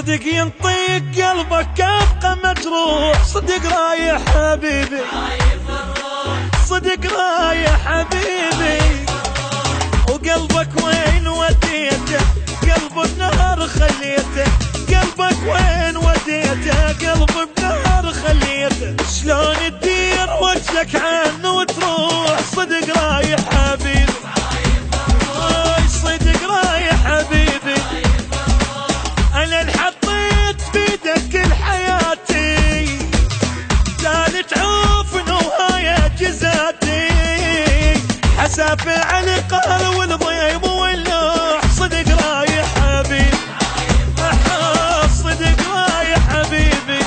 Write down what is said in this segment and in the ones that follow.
صدق ينطيك قلبك ابقى مجروح، صدق رايح حبيبي، صدق رايح حبيبي، وقلبك وين وديته؟ قلب بنار خليته، قلبك وين وديته؟ قلب بنار خليته، شلون تدير وجهك عنه وتروح؟ صدق رايح حبيبي، صدق رايح حبيبي، انا اللي حطيت بيدك كل حياتي، لا تعوف نهاية جزاتي، حسافة على القهر والضيم واللوح، صدق رايح حبيبي، صدق رايح حبيبي.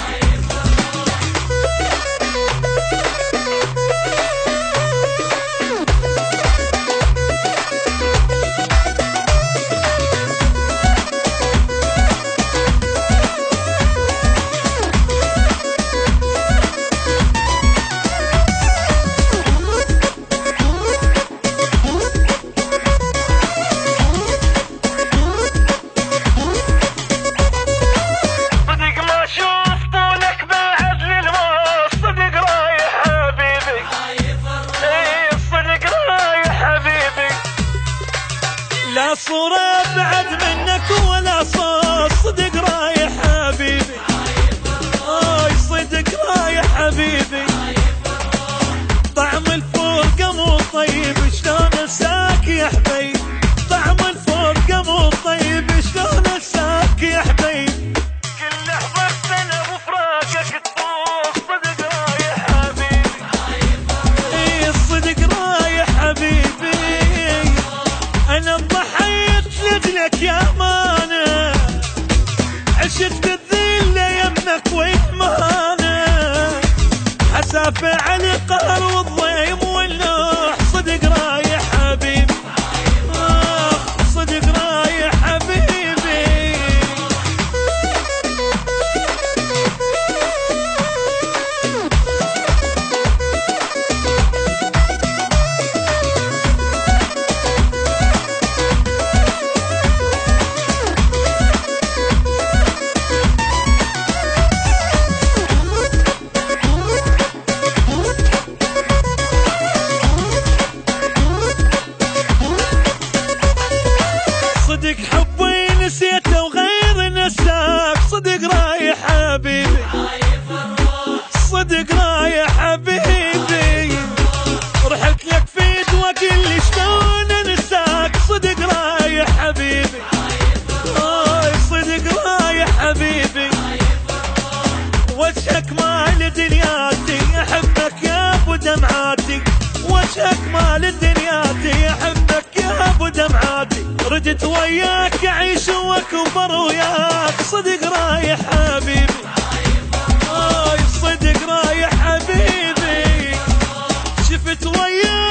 لا صورة بعد منك ولا صوت، صدق رايح حبيبي، صدق رايح حبيبي، طعم الفرقة مو طيب، شلون انساك يا حبيب، طعم الفرقة مو طيب، شلون انساك يا حبيب، كل لحظة سنة بفراقك تطوف، صدق رايح حبيبي، صدق رايح حبيبي، انا ضحيت لجلك يا امانه، عشت بالذل يمك ويحمانه، حسافه على القهر والضيم والنوح، صدق رايح حبيبي، صدق رايح حبيبي. صدق حبي نسيته وغير نساك، صدق رايح حبيبي، صدق رايح حبيبي، رحت لك في دواك اللي شلون انساك، صدق رايح حبيبي، صدق رايح حبيبي، وجهك مال دنياتي، احبك يا ابو دمعاتي، وجهك مال دنياتي، احبك يا ابو دمعاتي، ردت وياك اعيش واكبر وياك، صدق رايح حبيبي، صدق رايح حبيبي، شفت وياك